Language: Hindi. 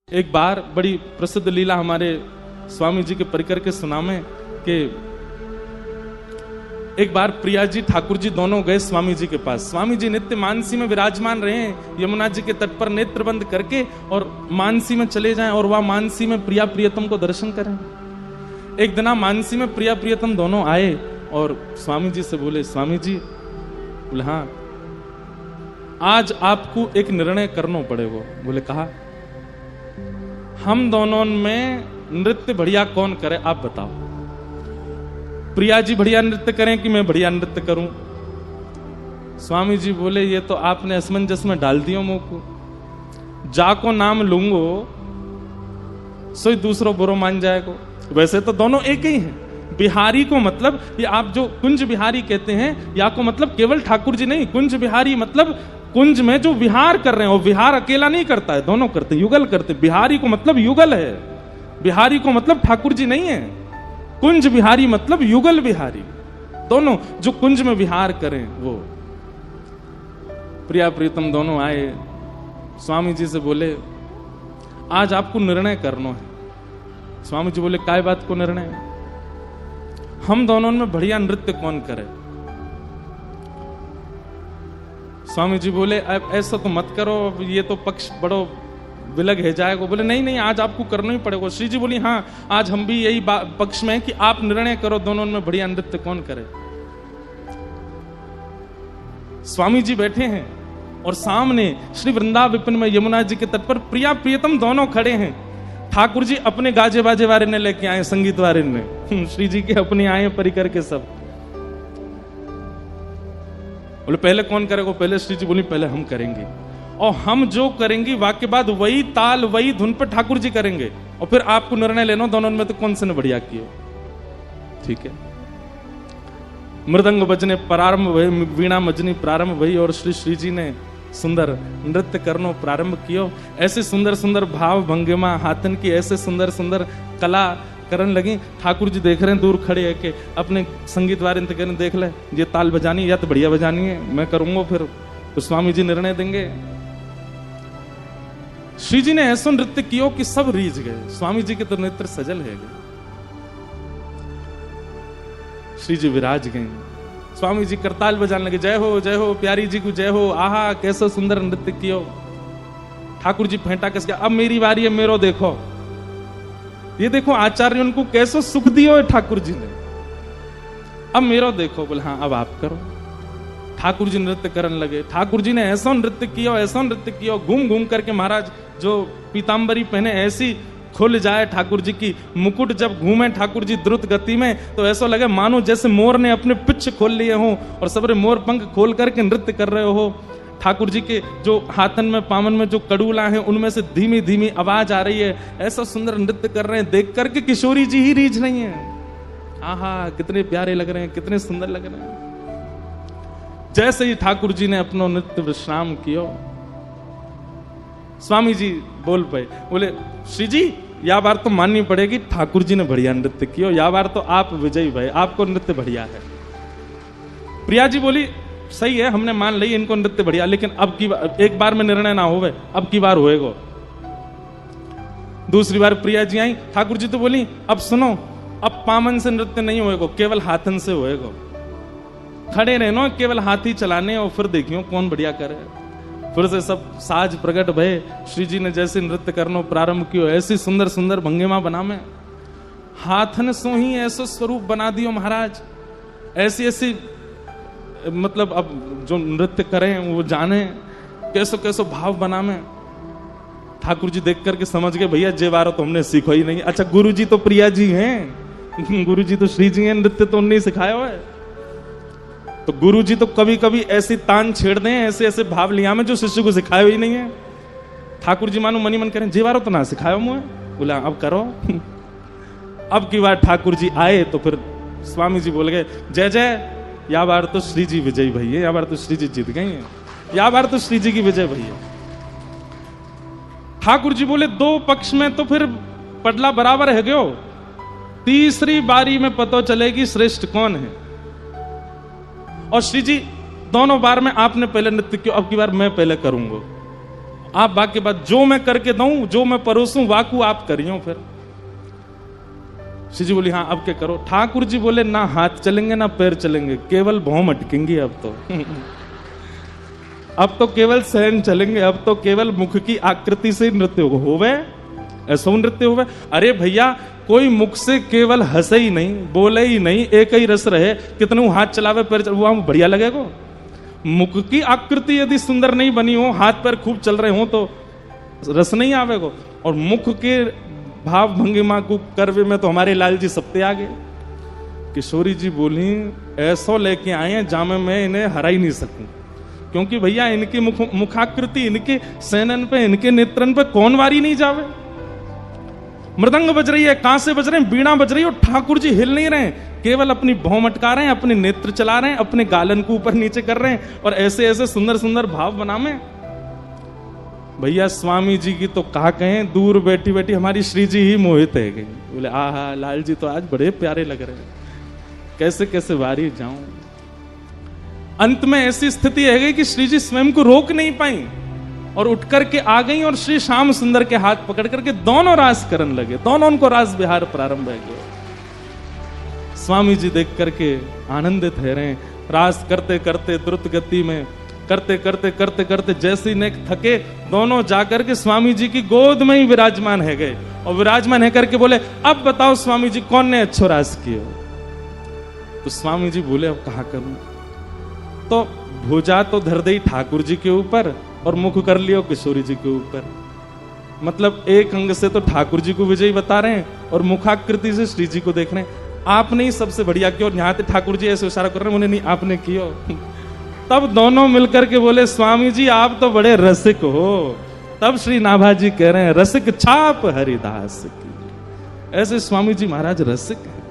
एक बार बड़ी प्रसिद्ध लीला हमारे स्वामी जी के परिकर के सुनामे कि एक बार प्रिया जी ठाकुर जी दोनों गए स्वामी जी के पास। स्वामी जी नित्य मानसी में विराजमान रहे हैं, यमुना जी के तट पर नेत्र बंद करके और मानसी में चले जाएं और वह मानसी में प्रिया प्रियतम को दर्शन करें। एक दिन मानसी में प्रिया प्रियतम दोनों आए और स्वामी जी से बोले, स्वामी जी बोले हाँ आज आपको एक निर्णय करना पड़ेगा। बोले कहा, हम दोनों में नृत्य बढ़िया कौन करे आप बताओ। प्रिया जी बढ़िया नृत्य करें कि मैं बढ़िया नृत्य करूं। स्वामी जी बोले ये तो आपने असमंजस में डाल दियो मुंह को, जाको नाम लूंगो सोई दूसरों बुरो मान जाएगो। वैसे तो दोनों एक ही हैं। बिहारी को मतलब ये आप जो कुंज बिहारी कहते हैं, या को मतलब केवल ठाकुर जी नहीं, कुंज बिहारी मतलब कुंज में जो विहार कर रहे हैं। वो विहार अकेला नहीं करता है, दोनों करते, युगल करते। बिहारी को मतलब युगल है, बिहारी को मतलब ठाकुर जी नहीं है। कुंज बिहारी मतलब युगल बिहारी, दोनों जो कुंज में विहार करें वो। प्रिया प्रीतम दोनों आए, स्वामी जी से बोले आज आपको निर्णय करना है। स्वामी जी बोले काय बात को निर्णय? हम दोनों में बढ़िया नृत्य कौन करे। स्वामी जी बोले अब ऐसा तो मत करो, ये तो पक्ष बड़ो विलग है जाएगा। बोले नहीं नहीं आज आपको करना ही पड़ेगा। श्री जी बोली हाँ आज हम भी यही पक्ष में है कि आप निर्णय करो दोनों में बढ़िया नृत्य कौन करे। स्वामी जी बैठे हैं और सामने श्री वृंदा विपिन में यमुना जी के तट पर प्रिया प्रियतम दोनों खड़े हैं। ठाकुर जी अपने गाजे बाजे वाले ने लेके आए, संगीत वाले ने, श्री जी के अपने आए परिकर के सब। बोले पहले कौन करेगा? पहले श्री जी बोली पहले हम करेंगे, और हम जो करेंगे वाक्य बाद वही ताल वही धुन पर ठाकुर जी करेंगे, और फिर आपको निर्णय लेना दोनों में तो कौन से ने बढ़िया किया। ठीक है। मृदंग बजने प्रारंभ भई, वीणा मजनी प्रारंभ भई, और श्री जी ने सुंदर नृत्य करनो प्रारंभ कियो। ऐसे सुंदर सुंदर भाव भंगिमा हाथन की ऐसे सुंदर सुंदर कला करन लगी। ठाकुर जी देख रहे हैं दूर खड़े है कि अपने संगीत वाले करें, देख ले ये ताल बजानी या तो बढ़िया बजानी है, मैं करूंगा फिर तो स्वामी जी निर्णय देंगे। श्री जी ने ऐसा नृत्य किया कि सब रीझ गए। स्वामी जी के तो नेत्र सजल है गए। श्री जी विराज गए। स्वामी जी करताल बजाने लगे, जय हो प्यारी जी को जय हो, आहा कैसा सुंदर नृत्य कियो। ठाकुर जी फेंटा कस गया, अब मेरी बारी है, मेरो देखो। ये देखो आचार्य उनको कैसे सुख दियो है ठाकुर जी ने, अब मेरो देखो। बोले हाँ अब आप करो। ठाकुर जी नृत्य करने लगे। ठाकुर जी ने ऐसा नृत्य किया, घूम घूम करके महाराज जो पीताम्बरी पहने ऐसी खुल जाए ठाकुर जी की। मुकुट जब घूमे ठाकुर जी द्रुत गति में तो ऐसा लगे मानो जैसे मोर ने अपने पिच्छ खोल लिए हो और सबरे मोर पंख खोल करके नृत्य कर रहे हो। ठाकुर जी के जो हाथन में पावन में जो कड़ूला हैं उनमें से धीमी धीमी आवाज आ रही है। ऐसा सुंदर नृत्य कर रहे हैं, देख करके किशोरी जी ही रीझ नहीं है। आहा कितने प्यारे लग रहे हैं, कितने सुंदर लग रहे हैं। जैसे ही ठाकुर जी ने अपना नृत्य विश्राम किया, स्वामी जी बोल पाए, बोले श्री जी या बार तो माननी पड़ेगी ठाकुर जी ने बढ़िया नृत्य किया, या बार तो आप विजयी भाई, आपको नृत्य बढ़िया है। प्रिया जी बोली सही है, हमने मान ली इनको नृत्य बढ़िया, लेकिन अब की एक बार में निर्णय ना होवे, अब की बार होएगा। दूसरी बार प्रिया जी आई, ठाकुर जी तो बोली अब सुनो, अब पामन से नृत्य नहीं होएगा, केवल हाथन से होएगा। खड़े रहना, केवल हाथी चलाने, और फिर देखियो कौन बढ़िया करे। फिर से सब साज प्रकट भय। श्री जी ने जैसे नृत्य करना प्रारंभ किया, ऐसी सुंदर सुंदर भंगिमा बना में हाथन सो ही ऐसा स्वरूप बना दियो महाराज। ऐसी ऐसी मतलब अब जो नृत्य करें वो जाने कैसो कैसो भाव बना में। ठाकुर जी देख करके समझ गए भैया जे बारो तो हमने सीखो ही नहीं। अच्छा गुरु जी तो प्रिया जी हैं, गुरु जी तो श्री जी हैं, नृत्य तो उन्हें सिखाया हुआ है। तो गुरु जी तो कभी कभी ऐसी तान छेड़ दें, ऐसे ऐसे भाव लिया में जो शिष्य को सिखाया ही नहीं है। ठाकुर जी मानो मनी मन करें जे बारो तो ना सिखाया मुझे, बोला अब करो। अब की बार ठाकुर जी आए तो फिर स्वामी जी बोल गए जय जय, या बार तो श्री जी विजय भैया, या बार तो श्री जी जीत गए हैं, या बार तो श्री जी की विजय भैया। ठाकुर जी बोले दो पक्ष में तो फिर पडला बराबर है गयो, तीसरी बारी में पता चलेगी श्रेष्ठ कौन है। और श्री जी दोनों बार में आपने पहले नृत्य किया, अब की बार मैं पहले करूंगा। आप बाकी बात जो मैं करके दूं, जो मैं परोसूं, वाकू आप करियो। फिर श्री जी बोली हाँ अब क्या करो। ठाकुर जी बोले ना हाथ चलेंगे ना पैर चलेंगे, केवल भौं अटकेंगी अब तो। अब तो केवल सहन चलेंगे, अब तो केवल मुख की आकृति से नृत्य होवे, ऐसा नृत्य होवे। अरे भैया कोई मुख से केवल हंसे ही नहीं, बोले ही नहीं, एक ही रस रहे, कितने हाथ चलावे पैर चलावे, वो बढ़िया लगेगा। मुख की आकृति यदि सुंदर नहीं बनी हो, हाथ पैर खूब चल रहे हो, तो रस नहीं आवेगा। और मुख के भाव भंगिमा को करवे में तो हमारे लाल जी सबते आ गए। किशोरी जी बोली ऐसो लेके आए हैं जामे मैं इन्हें हरा ही नहीं सकूं, क्योंकि भैया इनकी मुखाकृति, इनके सैनन पे, इनके नेत्रन पे कौन वारी नहीं जावे। मृदंग बज रही है, कांसे बज रहे हैं, बीणा बज रही है, और ठाकुर जी हिल नहीं रहे, केवल अपनी भौं मटका रहे हैं, अपने नेत्र चला रहे हैं, अपने गालन को ऊपर नीचे कर रहे हैं, और ऐसे ऐसे सुंदर सुंदर भाव बनावे। भैया स्वामी जी की तो कहा कहें, दूर बैठी बैठी हमारी श्री जी ही मोहित है गई। बोले आहा लाल जी तो आज बड़े प्यारे लग रहे हैं, कैसे कैसे वारी जाऊं। अंत में ऐसी स्थिति है गई कि श्री जी स्वयं को रोक नहीं पाई और उठ करके आ गई, और श्री श्याम सुंदर के हाथ पकड़ करके दोनों रास करने लगे, दोनों उनको रास विहार प्रारंभ हो गया। स्वामी जी देख करके आनंदित है रहे, रास करते करते द्रुत गति में करते करते करते करते जैसे ही नेक थके, दोनों जाकर के स्वामी जी की गोद में ही विराजमान है गए, और विराजमान है करके बोले अब बताओ स्वामी जी कौन ने अच्छो रास किए। तो स्वामी जी बोले अब कहा करूं, तो भुजा तो धर दई ठाकुर जी के ऊपर और मुख कर लियो किशोरी जी के ऊपर। मतलब एक अंग से तो ठाकुर जी को विजयी बता रहे हैं और मुखाकृति से श्री जी को देख रहे हैं। आपने ही सबसे बढ़िया किया, और यहाँ ठाकुर जी ऐसे इशारा कर रहे हैं, उन्हें नहीं आपने किया। तब दोनों मिलकर के बोले स्वामी जी आप तो बड़े रसिक हो। तब श्री नाभाजी कह रहे हैं रसिक छाप हरिदास की। ऐसे स्वामी जी महाराज रसिक है।